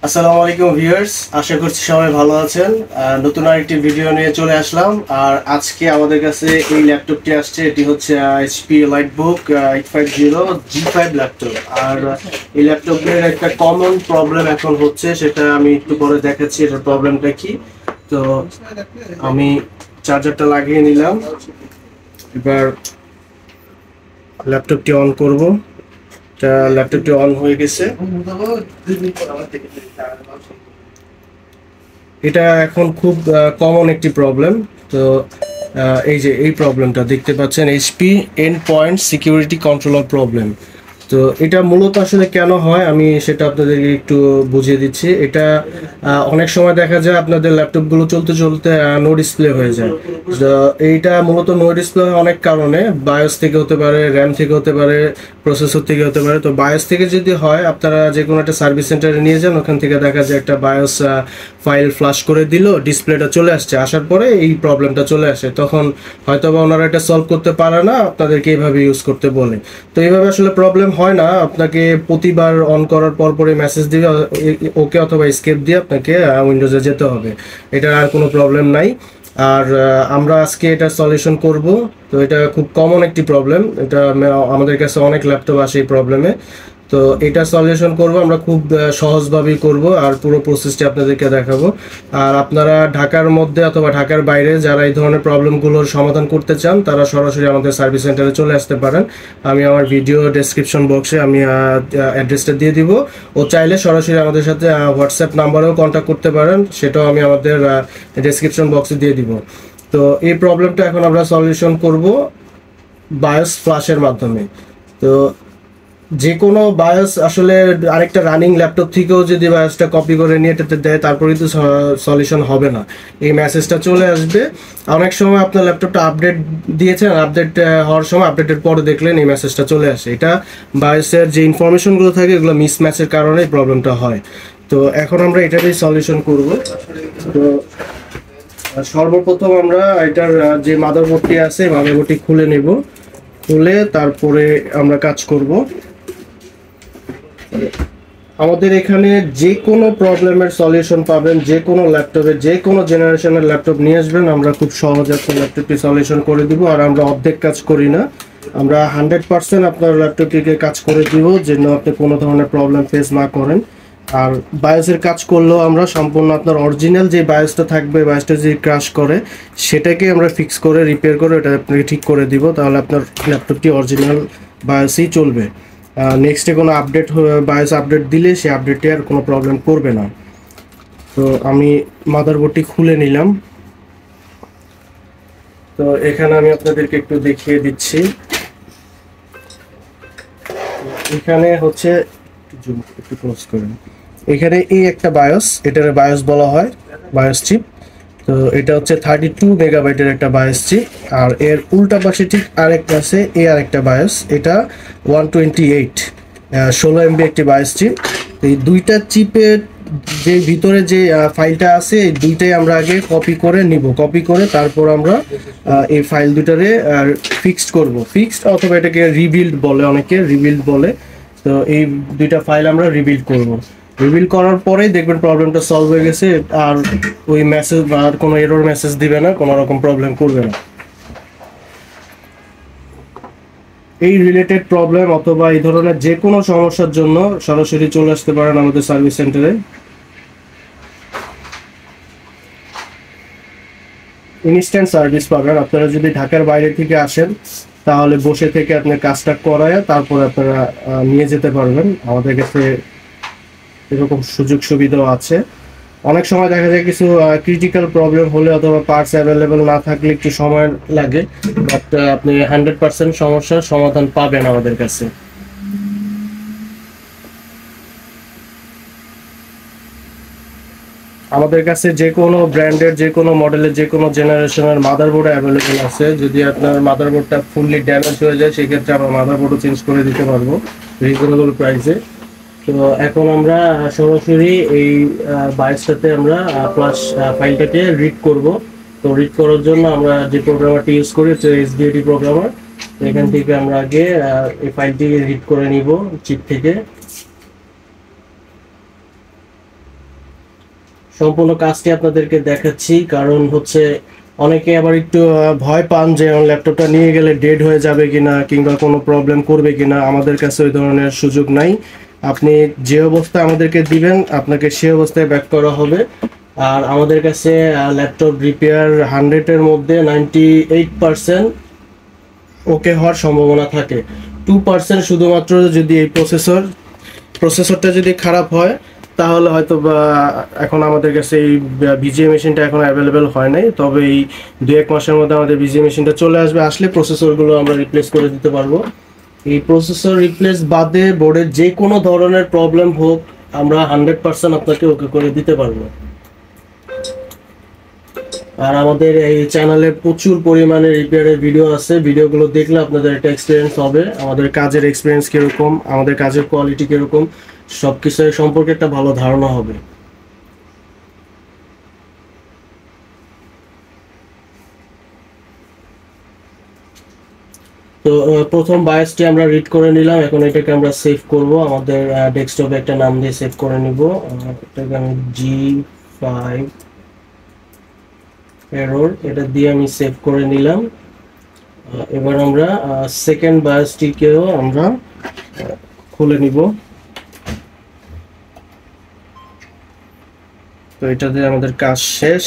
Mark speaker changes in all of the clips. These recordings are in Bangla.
Speaker 1: আসসালামু আলাইকুম ভিউয়ার্স, আশা করছি সবাই ভালো আছেন। নতুন আরেকটি ভিডিও নিয়ে চলে আসলাম। আর আজকে আমাদের কাছে এই ল্যাপটপটি আসছে, এটি হচ্ছে এইচপি লাইটবুক 850 G5 ল্যাপটপ। আর এই ল্যাপটপের একটা কমন প্রবলেম এখন হচ্ছে, সেটা আমি একটু পরে দেখাচ্ছি এটার প্রবলেমটা কি। তো আমি চার্জারটা লাগিয়ে নিলাম, এবার ল্যাপটপটি অন করব। ল্যাপটপটি অন হয়ে গেছে। এটা এখন খুব কমন একটি প্রবলেম। তো এই যে এই প্রবলেমটা দেখতে পাচ্ছেন, HP end point security controller problem. তো এটা মূলত আসলে কেন হয় আমি সেটা আপনাদেরকে একটু বুঝিয়ে দিচ্ছি। এটা অনেক সময় দেখা যায় আপনাদের ল্যাপটপগুলো চলতে চলতে নো ডিসপ্লে হয়ে যায়। তো এইটা মূলত নো ডিসপ্লে অনেক কারণে, বায়োস থেকে হতে পারে, র্যাম থেকে হতে পারে, প্রসেসর থেকে হতে পারে। তো বায়োস থেকে যদি হয়, আপনারা যে কোনো একটা সার্ভিস সেন্টারে নিয়ে যান, ওখান থেকে দেখা যায় একটা বায়োস ফাইল ফ্লাশ করে দিল, ডিসপ্লেটা চলে আসছে, আসার পরে এই প্রবলেমটা চলে আসে। তখন হয়তো বা ওনারা এটা সলভ করতে পারে না, আপনাদেরকে এইভাবে ইউজ করতে বলে। তো এইভাবে আসলে প্রবলেম হয় না, আপনাকে প্রতিবার অন করার পর পরে মেসেজ দিবে ওকে অথবা স্কেপ দিয়ে আপনাকে উইন্ডোজে যেতে হবে। এটার আর কোনো প্রবলেম নাই। আর আমরা আজকে এটা সলিউশন করব। তো এটা খুব কমন একটি প্রবলেম, এটা আমাদের কাছে অনেক ল্যাপটপ আসে এই প্রবলেমে। তো এটা সলিউশন করব আমরা খুব সহজভাবেই করব, আর পুরো প্রসেসটি আপনাদেরকে দেখাবো। আর আপনারা ঢাকার মধ্যে অথবা ঢাকার বাইরে যারা এই ধরনের প্রবলেমগুলোর সমাধান করতে চান, তারা সরাসরি আমাদের সার্ভিস সেন্টারে চলে আসতে পারেন। আমি আমার ভিডিও ডেসক্রিপশন বক্সে আমি অ্যাড্রেসটা দিয়ে দিব। ও চাইলে সরাসরি আমাদের সাথে হোয়াটসঅ্যাপ নাম্বারেও কন্ট্যাক্ট করতে পারেন, সেটাও আমি আমাদের ডেসক্রিপশন বক্সে দিয়ে দিব। তো এই প্রবলেমটা এখন আমরা সলিউশন করব বায়োস ফ্ল্যাশের মাধ্যমে। তো যে কোনো বায়োস আসলে আরেকটা রানিং ল্যাপটপ থেকেও যদি বায়োসটা কপি করে নিয়ে এটাতে দেয়, তারপরেই তো সলিউশন হবে না। এই মেসেজটা চলে আসবে। অনেক সময় আপনার ল্যাপটপটা আপডেট দিয়েছেন, আপডেট হওয়ার সময় আপডেটের পরে দেখলেন এই মেসেজটা চলে আসে। এটা বায়োসের যে ইনফরমেশনগুলো থাকে এগুলো মিসম্যাচের কারণে এই প্রবলেমটা হয়। তো এখন আমরা এটারই সলিউশন করব। তো সর্বপ্রথম আমরা এটার যে মাদারবোর্ডটি আছে, মাদারবোর্ডটি খুলে নেব। খুলে তারপরে আমরা কাজ করব। আমাদের এখানে যে কোনো প্রবলেমের সলিউশন পাবেন, যে কোনো ল্যাপটপে, যে কোনো জেনারেশনের ল্যাপটপ নিয়ে আসবেন, আমরা খুব সহজে আপনার ল্যাপটপটি সলিউশন করে দিব। আর আমরা অর্ধেক কাজ করি না, আমরা 100% আপনার ল্যাপটপটিকে কাজ করে দিব, যেন আপনি কোনো ধরনের প্রবলেম ফেস না করেন। আর বায়োসের কাজ করলেও আমরা সম্পূর্ণ আপনার অরিজিনাল যে বায়োসটা থাকবে, বায়োসটা যদি ক্র্যাশ করে, সেটাকে আমরা ফিক্স করে রিপেয়ার করে এটা আপনাকে ঠিক করে দিব। তাহলে আপনার ল্যাপটপটি অরিজিনাল বায়োসই চলবে। নেক্সটে কোনো আপডেট, বায়োস আপডেট দিলে সেই আপডেটে আর কোনো প্রবলেম করবে না। তো আমি মাদারবোর্ডটি খুলে নিলাম। তো এখানে আমি আপনাদেরকে একটু দেখিয়ে দিচ্ছি। এখানে হচ্ছে একটু ক্লোজ করেন। এখানে এই একটা বায়োস, এটার বায়োস বলা হয়, বায়োস চিপ। তো এটা হচ্ছে 32 মেগাবাইটের একটা বায়োস চিপ। আর এর উল্টা পাশে ঠিক আরেকটা আছে, আরেকটা বায়োস, এটা 128 16 MB একটি বায়োস চিপ। এই দুইটা চিপের যে ভিতরে যে ফাইলটা আছে, এই দুইটাই আমরা আগে কপি করে নিব। কপি করে তারপর আমরা এই ফাইল দুটারে ফিক্সড করব। ফিক্সড অথবা এটাকে রিবিল্ড বলে, অনেকে রিবিল্ড বলে। তো এই দুইটা ফাইল আমরা রিবিল্ড করব। রিবিল্ড করার পরেই দেখবেন প্রবলেমটা সলভ হয়ে গেছে। আর ওই মেসেজ বা আর কোনো এরর মেসেজ দিবে না, কোনো রকম প্রবলেম করবে না। এই রিলেটেড প্রবলেম অথবা এই ধরনের যে কোনো সমস্যার জন্য সরাসরি চলে আসতে পারেন আমাদের সার্ভিস সেন্টারে। ইনস্ট্যান্ট সার্ভিস পাবেন। আপনারা যদি ঢাকার বাইরে থেকে আসেন, তাহলে বসে থেকে আপনার কাজটা করায় তারপর আপনারা নিয়ে যেতে পারবেন। আমাদের কাছে এরকম সুযোগ সুবিধাও আছে। অনেক সময় দেখা যায় কিছু ক্রিটিক্যাল প্রবলেম হলে অথবা পার্টস অ্যাভেলেবেল না থাকলে একটু সময় লাগে, বাট আপনি 100% সমস্যার সমাধান পাবেন আমাদের কাছে। আমাদের কাছে যে কোনো ব্র্যান্ডের, যে কোনো মডেলের, যে কোনো জেনারেশনের মাদারবোর্ড অ্যাভেলেবেল আছে। যদি আপনার মাদারবোর্ডটা ফুললি ড্যামেজ হয়ে যায়, সেক্ষেত্রে আমরা মাদারবোর্ডও চেঞ্জ করে দিতে পারবো রিজনেবল প্রাইসে। তো এখন আমরা সরাসরি এই বায়োসটাতে আমরা প্লাস ফাইলটাকে রিড করব। তো রিড করার জন্য আমরা যে প্রোগ্রামারটি ইউজ করি হচ্ছে SDAT প্রোগ্রামার। এখান থেকে আমরা আগে এই ফাইলটি রিড করে নিব চিপ থেকে। সম্পূর্ণ কাজটি আপনাদেরকে দেখাচ্ছি, কারণ হচ্ছে অনেকে আবার একটু ভয় পান যে ল্যাপটপটা নিয়ে গেলে ডেড হয়ে যাবে কিনা কিংবা কোনো প্রবলেম করবে কিনা। আমাদের কাছে ওই ধরনের সুযোগ নাই। আপনি যে অবস্থায় আমাদেরকে দিবেন আপনাকে সে অবস্থায় ব্যাক করা হবে। আর আমাদের কাছে ল্যাপটপ রিপেয়ার 100-এর মধ্যে 98% ওকে হওয়ার সম্ভাবনা থাকে। 2% শুধুমাত্র যদি এই প্রসেসরটা যদি খারাপ হয় তাহলে হয়তো বা এখন আমাদের কাছে এই বিজিএ মেশিনটা এখন অ্যাভেলেবেল হয় নাই, তবে এই 2-1 মাসের মধ্যে আমাদের বিজিএ মেশিনটা চলে আসবে। আসলে প্রসেসরগুলো আমরা রিপ্লেস করে দিতে পারবো। এই প্রসেসর রিপ্লেস বাদে বোর্ডের যে কোনো ধরনের প্রবলেম হোক আমরা 100% আপনাকে ওকে করে দিতে পারবো। আর আমাদের এই চ্যানেলে প্রচুর পরিমাণে রিপেয়ারের ভিডিও আছে, ভিডিওগুলো দেখলে আপনাদের একটা এক্সপিরিয়েন্স হবে, আমাদের কাজের এক্সপিরিয়েন্স কীরকম, আমাদের কাজের কোয়ালিটি কীরকম, সব কিছু সম্পর্কে একটা ভালো ধারণা হবে। তো প্রথম বায়োসটি আমরা রিড করে নিলাম, এখন এটাকে আমরা সেভ করব। আমাদের ডেস্কটপে একটা নাম দিয়ে সেভ করে নিব। এটাকে আমি G5 এরর এটা দিয়ে আমি সেভ করে নিলাম। এবার আমরা সেকেন্ড বায়োসটিকেও আমরা খুলে নিব। তো এটা দিয়ে আমাদের কাজ শেষ।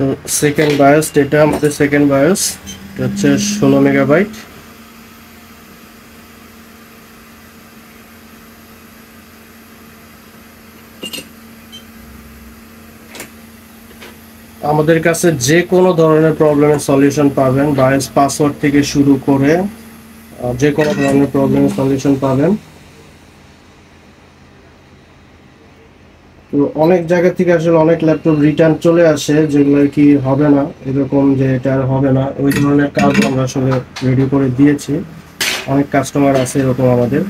Speaker 1: তো সেকেন্ড বায়োস, এটা আমাদের সেকেন্ড বায়োস, এটা হচ্ছে 16 মেগাবাইট। আমাদের কাছে যে কোনো ধরনের প্রবলেমের সলিউশন পাবেন, বায়োস পাসওয়ার্ড থেকে শুরু করে যে কোনো ধরনের প্রবলেমের সলিউশন পাবেন। তো অনেক জায়গা থেকে আসলে অনেক ল্যাপটপ রিটার্ন চলে আসে যেগুলো কি হবে না, এরকম যে এটা আর হবে না, ওই ধরনের কাজ আমরা আসলে রেডি করে দিয়েছি। অনেক কাস্টমার আছে এরকম আমাদের।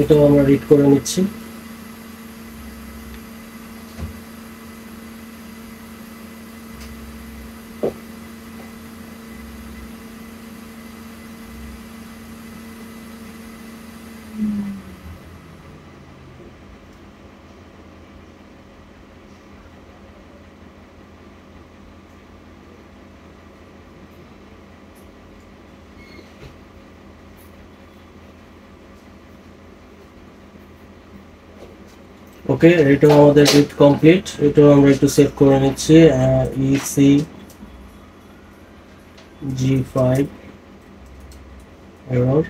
Speaker 1: এটাও আমরা রিড করে নিচ্ছি। ওকে, এটাও আমাদের রিড কমপ্লিট। এটাও আমরা একটু সেভ করে নিচ্ছি। EC G5 error.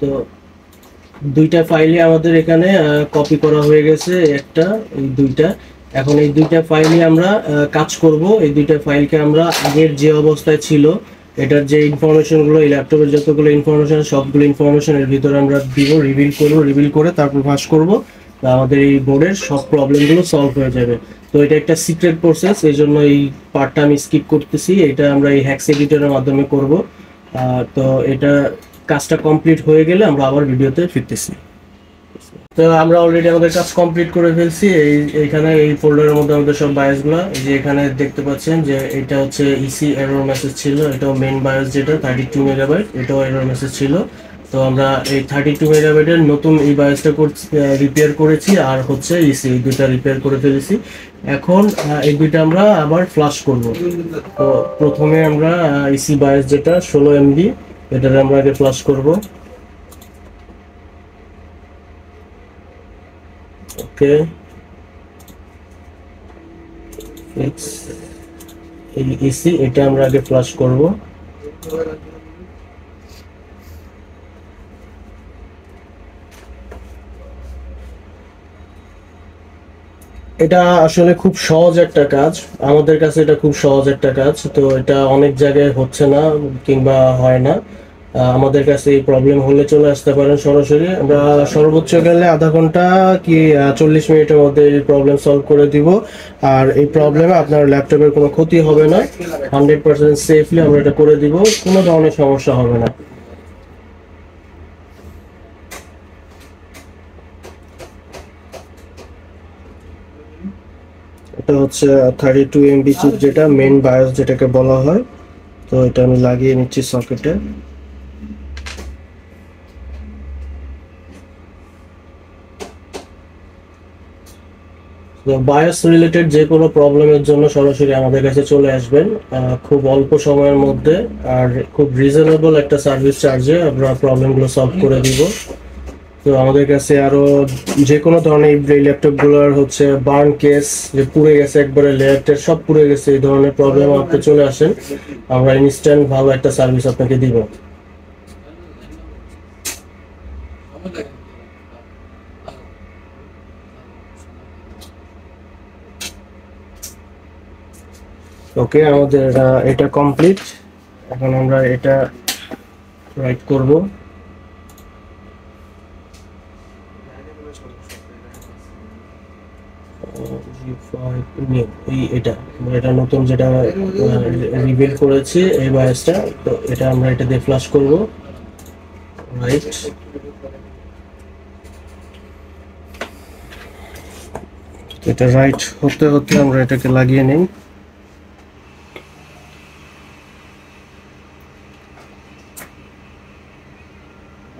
Speaker 1: তো দুইটা ফাইলই আমাদের এখানে কপি করা হয়ে গেছে, একটা এই দুইটা। এখন এই দুইটা ফাইলই আমরা কাজ করব। এই দুইটা ফাইলকে আমরা আগের যে অবস্থায় ছিল এটার যে ইনফরমেশনগুলো, এই ল্যাপটপের যতগুলো ইনফরমেশন সবগুলো ইনফরমেশন এর ভিতরে আমরা দিব, রিভিল করে তারপর ভাস করব। আমাদের এই বোর্ডের সব প্রবলেমগুলো সলভ হয়ে যাবে। তো এটা একটা সিক্রেট প্রসেস, এই জন্য এই পার্টটা আমি স্কিপ করতেছি। এটা আমরা এই হ্যাক্স এডিটরের মাধ্যমে করব। তো এটা কাজটা কমপ্লিট হয়ে গেলে আমরা আবার ভিডিওতে ফিরতেছি। তো আমরা অলরেডি আমাদের কাজ কমপ্লিট করে ফেলছি। এইখানে এই ফোল্ডারের মধ্যে আমাদের সব বায়োসগুলো, এই যে এখানে দেখতে পাচ্ছেন যে এটা হচ্ছে ইসি এরর মেসেজ ছিল, এটাও মেইন বায়োস যেটা 32 মেগাবাইট, এটাও এরর মেসেজ ছিল। তো আমরা এই 32 মেগাবাইটের নতুন এই বায়োসটা রিপেয়ার করেছি, আর হচ্ছে ইসি, এই দুইটা রিপেয়ার করে ফেলেছি। এখন এই দুইটা আমরা আবার ফ্লাশ করব। তো প্রথমে আমরা ইসি বায়োস যেটা 16 এমবি, এটাকে আমরা আগে ফ্লাশ করব। ওকে, এই ইসি এটা আমরা আগে ফ্লাশ করব। এটা আসলে খুব সহজ একটা কাজ, আমাদের কাছে এটা খুব সহজ একটা কাজ। তো এটা অনেক জায়গায় হচ্ছে না কিংবা হয় না। আমাদের কাছে এই প্রবলেম হলে চলে আসতে পারেন সরাসরি। আমরা সর্বোচ্চ গেলে আধা ঘন্টা কি 40 মিনিটের মধ্যে এই প্রবলেম সলভ করে দিব। আর এই প্রবলেমে আপনার ল্যাপটপের কোনো ক্ষতি হবে না, 100% সেফলি আমরা এটা করে দিব, কোনো ধরনের সমস্যা হবে না। এটা হচ্ছে 32 MB চিপ, যেটা মেইন বায়োস যেটাকে বলা হয়। তো এটা আমি লাগিয়ে নিচ্ছি সকেটে। বায়োস রিলেটেড যে কোনো প্রবলেমের জন্য সরাসরি আমাদের কাছে চলে আসবেন, খুব অল্প সময়ের মধ্যে আর খুব রিজনেবল একটা সার্ভিস চার্জে আমরা প্রবলেমগুলো সলভ করে দিব। তো আমাদের কাছে আরো যে কোনো ধরনের এই ল্যাপটপগুলোর হচ্ছে বার্ন কেস, যে পুড়ে গেছে একবারে লেয়ারটের সব পুড়ে গেছে, এই ধরনের প্রবলেম আপনি চলে আসেন, আমরা ইনস্ট্যান্ট ভালো একটা সার্ভিস আপনাকে দিব। ওকে, আমাদের এটা কমপ্লিট। এখন আমরা এটা রাইট করব। এটা নতুন যেটা রিভিল করেছি এই বায়োসটা, তো এটা আমরা এটা দিয়ে ফ্লাশ করব। রাইট, এটা রাইট হতে হতে আমরা এটাকে লাগিয়ে নেই।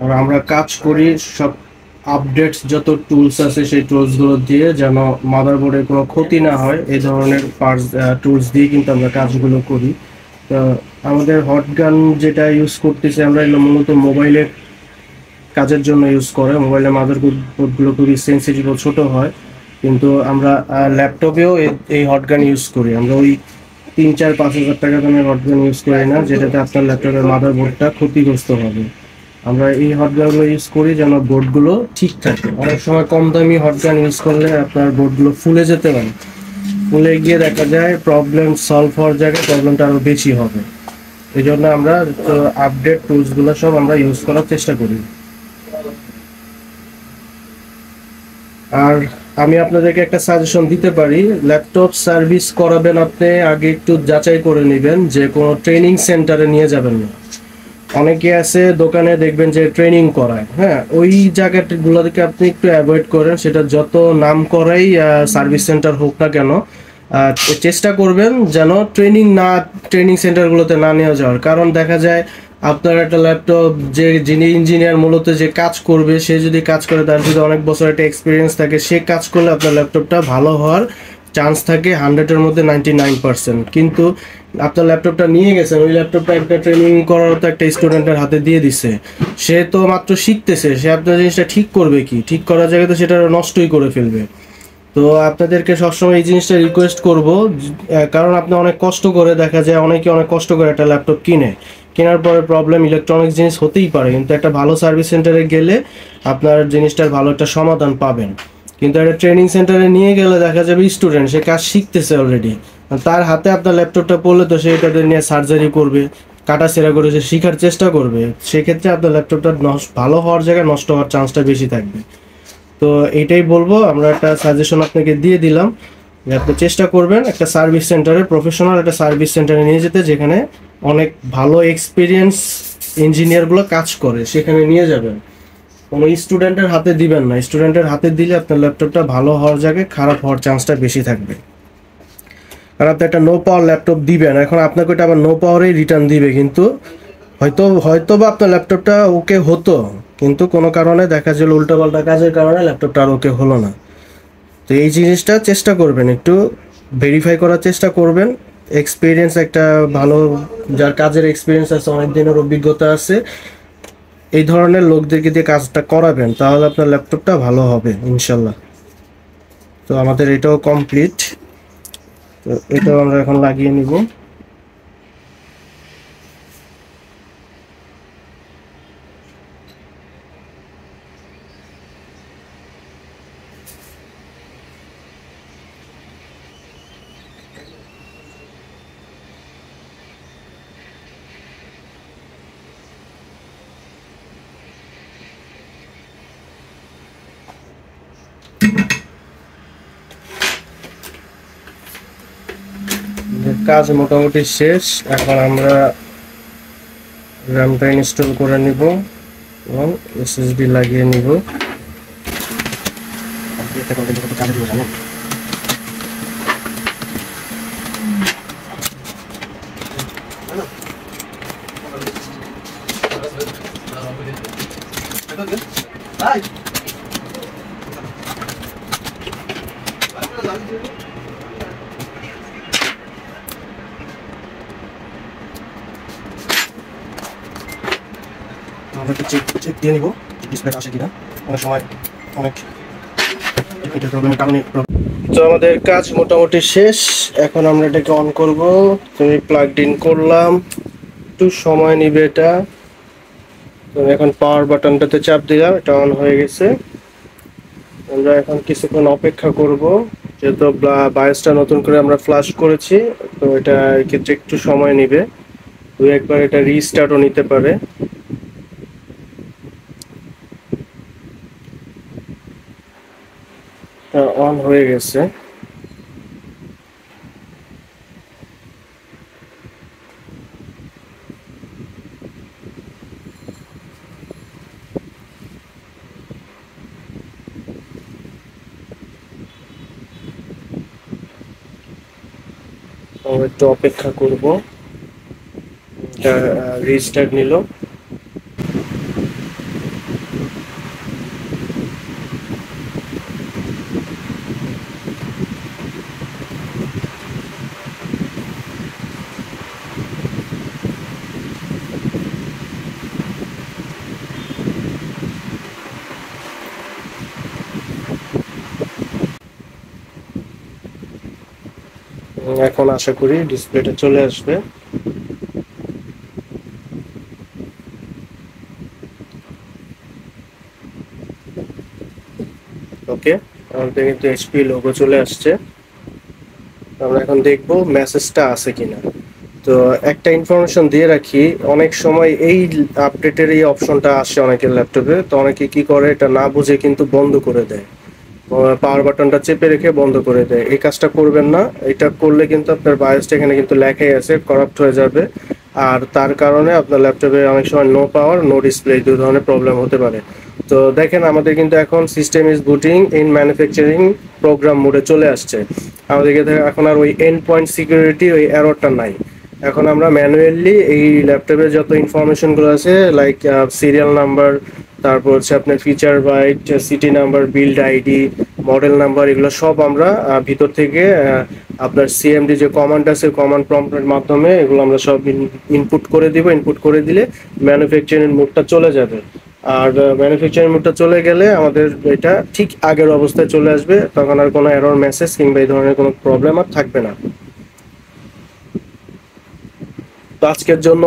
Speaker 1: আর আমরা কাজ করি সব আপডেটস যত টুলস আছে সেই টুলসগুলো দিয়ে, যেন মাদারবোর্ডের কোনো ক্ষতি না হয় এই ধরনের পার্টস টুলস দিয়ে কিন্তু আমরা কাজগুলো করি। তো আমাদের হটগান যেটা ইউজ করতেছি আমরা, এগুলো মূলত মোবাইলের কাজের জন্য ইউজ করে। মোবাইলের মাদারবোর্ডগুলো খুবই সেন্সিটিভ ও ছোট হয়, কিন্তু আমরা ল্যাপটপেও এই হটগান ইউজ করি। আমরা ওই 3-4-5 হাজার টাকা দামের হটগান ইউজ করি না, যেটাতে আপনার ল্যাপটপের মাদারবোর্ডটা ক্ষতিগ্রস্ত হবে। আমরা এই হটগানগুলো ইউজ করি যেন বোর্ডগুলো ঠিক থাকে। অনেক সময় কম দামি হটগান ইউজ করলে আপনার বোর্ডগুলো ফুলে যেতে পারে, ফুলে গিয়ে দেখা যায় প্রবলেম সলভ হওয়ার জায়গায় প্রবলেমটা আরও বেশি হবে। এই জন্য আমরা আপডেট টুলসগুলো সব আমরা ইউজ করার চেষ্টা করি। আর আমি আপনাদেরকে একটা সাজেশন দিতে পারি, ল্যাপটপ সার্ভিস করাবেন আপনি আগে একটু যাচাই করে নেবেন যে কোনো ট্রেনিং সেন্টারে নিয়ে যাবেন না। অনেকে আছে দোকানে দেখবেন যে ট্রেনিং করায়, হ্যাঁ, ওই জায়গাগুলোকে আপনি একটু অ্যাভয়েড করেন। সেটা যত নাম করাই সার্ভিস সেন্টার হোক না কেন, চেষ্টা করবেন যেন ট্রেনিং সেন্টারগুলোতে না নেওয়া যাওয়ার। কারণ দেখা যায় আপনার একটা ল্যাপটপ, যিনি ইঞ্জিনিয়ার মূলত যে কাজ করবে, সে যদি কাজ করে, তার যদি অনেক বছর একটা এক্সপিরিয়েন্স থাকে, সে কাজ করলে আপনার ল্যাপটপটা ভালো হওয়ার চান্স থাকে 100-এর মধ্যে 99%। কিন্তু আপনার ল্যাপটপটা নিয়ে গেছেন, ওই ল্যাপটপটা একটা ট্রেনিং করার তো একটা স্টুডেন্টের হাতে দিয়ে দিছে, সে তো মাত্র শিখতেছে, সে আপনার জিনিসটা ঠিক করবে কি? ঠিক করার জায়গায় তো সেটা নষ্টই করে ফেলবে। তো আপনাদেরকে সবসময় এই জিনিসটা রিকোয়েস্ট করব, কারণ আপনি অনেক কষ্ট করে, দেখা যায় অনেকে অনেক কষ্ট করে একটা ল্যাপটপ কেনার পরে প্রবলেম ইলেকট্রনিক্স জিনিস হতেই পারে, কিন্তু একটা ভালো সার্ভিস সেন্টারে গেলে আপনার জিনিসটার ভালো একটা সমাধান পাবেন। কিন্তু একটা ট্রেনিং সেন্টারে নিয়ে গেলে দেখা যাবে স্টুডেন্ট, সে কাজ শিখতেছে অলরেডি, তার হাতে আপনার ল্যাপটপটা পড়লে তো সে এটাতে নিয়ে সার্জারি করবে, কাটাছেঁড়া করে সে শেখার চেষ্টা করবে। সেক্ষেত্রে আপনার ল্যাপটপটা ভালো হওয়ার জায়গায় নষ্ট হওয়ার চান্সটা বেশি থাকবে। তো এইটাই বলবো, আমরা একটা সাজেশন আপনাকে দিয়ে দিলাম যে আপনি চেষ্টা করবেন একটা সার্ভিস সেন্টারে, প্রফেশনাল একটা সার্ভিস সেন্টারে নিয়ে যেতে, যেখানে অনেক ভালো এক্সপিরিয়েন্স ইঞ্জিনিয়ারগুলো কাজ করে, সেখানে নিয়ে যাবেন। কোনো স্টুডেন্টের হাতে দিবেন না, স্টুডেন্টের হাতে দিলে আপনার ল্যাপটপটা ভালো হওয়ার জায়গায় খারাপ হওয়ার চান্সটা বেশি থাকবে। কারণ আপনি একটা নো পাওয়ার ল্যাপটপ দিবেন, এখন আপনাকে ওটা আবার নো পাওয়ারেই রিটার্ন দিবে, কিন্তু হয়তো বা আপনার ল্যাপটপটা ওকে হতো, কিন্তু কোনো কারণে দেখা গেল উল্টোপাল্টা কাজের কারণে ল্যাপটপটা আর ওকে হলো না। তো এই জিনিসটা চেষ্টা করবেন, একটু ভেরিফাই করার চেষ্টা করবেন। এক্সপিরিয়েন্স একটা ভালো, যার কাজের এক্সপিরিয়েন্স আছে, অনেক দিনের অভিজ্ঞতা আছে, এই ধরনের লোকদেরকে দিয়ে কাজটা করাবেন, তাহলে আপনার ল্যাপটপটা ভালো হবে ইনশাল্লাহ। তো আমাদের এটাও কমপ্লিট, তো এটাও আমরা এখন লাগিয়ে নিব। কাজ মোটামুটি শেষ। এখন আমরা র্যামটা ইনস্টল করে নিব এবং এসএসডি লাগিয়ে নিব। আমরা একটু চেক দিয়ে নিব ডিসপ্লেটা আসে কিনা, অনেক সময় অনেক প্রবলেমের কারণে। তো আমাদের কাজ মোটামুটি শেষ, এখন আমরা এটাকে অন করব। তুমি প্লাগড ইন করলাম, একটু সময় নিবে এটা। তো এখন পাওয়ার বাটনটাতে চাপ দিলাম, এটা অন হয়ে গেছে। আমরা এখন কিছুক্ষণ অপেক্ষা করব, যেহেতু বায়োসটা নতুন করে আমরা ফ্লাশ করেছি, তো এটা ক্ষেত্রে একটু সময় নিবে। দুই একবার এটা রিস্টার্টও নিতে পারে। অন হয়ে গেছে। একটু অপেক্ষা করব, রিস্টার্ট নিল। এখন আশা করি ডিসপ্লেটা চলে আসবে। ওকে, আমাদের কিন্তু এইচপি লোগো চলে আসছে। আমরা এখন দেখব মেসেজটা আছে কিনা। তো একটা ইনফরমেশন দিয়ে রাখি, অনেক সময় এই আপডেটের এই অপশনটা আসে অনেকের ল্যাপটপে, তো অনেকে কি করে এটা না বুঝে কিন্তু বন্ধ করে দেয়, পাওয়ার বাটনটা চেপে রেখে বন্ধ করে দেয়। এই কাজটা করবেন না, এটা করলে কিন্তু আপনার বায়োসটা এখানে কিন্তু লেখাই আছে করাপ্ট হয়ে যাবে, আর তার কারণে আপনার ল্যাপটপে অনেক সময় নো পাওয়ার নো ডিসপ্লে দুই ধরনের প্রবলেম হতে পারে। তো দেখেন আমাদের কিন্তু এখন system is booting in manufacturing program মোডে চলে আসছে। আমাদেরকে এখন আর ওই এন্ড পয়েন্ট সিকিউরিটি ওই এররটা নাই। এখন আমরা ম্যানুয়ালি এই ল্যাপটপের যত ইনফরমেশনগুলো আছে, লাইক সিরিয়াল নাম্বার, তারপর হচ্ছে আপনার feature byte, CT number, build ID, model number, এগুলো সব আমরা ভিতর থেকে আপনার সিএমডি যে কমান্ড আছে কমান্ড প্রম্পটের মাধ্যমে এগুলো আমরা সব ইনপুট করে দিব। ইনপুট করে দিলে ম্যানুফ্যাকচারিং মোডটা চলে যাবে। আর ম্যানুফ্যাকচারিং মোডটা চলে গেলে আমাদের এটা ঠিক আগের অবস্থায় চলে আসবে, তখন আর কোনো এরর মেসেজ কিংবা এই ধরনের কোনো প্রবলেম আর থাকবে না। তো আজকের জন্য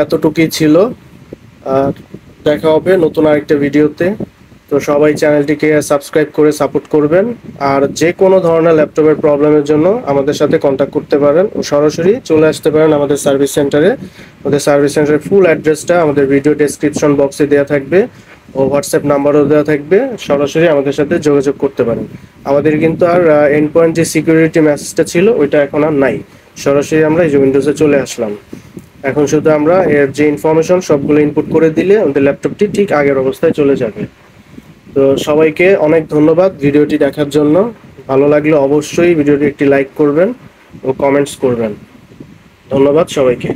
Speaker 1: এতটুকুই ছিল। আর দেখা হবে নতুন আরেকটা ভিডিওতে। তো সবাই চ্যানেলটিকে সাবস্ক্রাইব করে সাপোর্ট করবেন। আর যে কোনো ধরনের ল্যাপটপের প্রবলেমের জন্য আমাদের সাথে কন্ট্যাক্ট করতে পারেন, ও সরাসরি চলে আসতে পারেন আমাদের সার্ভিস সেন্টারে। আমাদের সার্ভিস সেন্টারের ফুল অ্যাড্রেসটা আমাদের ভিডিও ডেসক্রিপশন বক্সে দেওয়া থাকবে, ও হোয়াটসঅ্যাপ নাম্বারও দেওয়া থাকবে, সরাসরি আমাদের সাথে যোগাযোগ করতে পারেন। আমাদের কিন্তু আর এন্ড পয়েন্ট যে সিকিউরিটি মেসেজটা ছিল ওইটা এখন আর নাই, সরাসরি আমরা এই যে উইন্ডোজে চলে আসলাম। এখন শুধু আমরা এর যে ইনফরমেশন সবগুলো ইনপুট করে দিলে আমাদের ল্যাপটপটি ঠিক আগের অবস্থায় চলে যাবে। তো সবাইকে অনেক ধন্যবাদ ভিডিওটি দেখার জন্য। ভালো লাগলে অবশ্যই ভিডিওটি একটি লাইক করবেন ও কমেন্টস করবেন। ধন্যবাদ সবাইকে।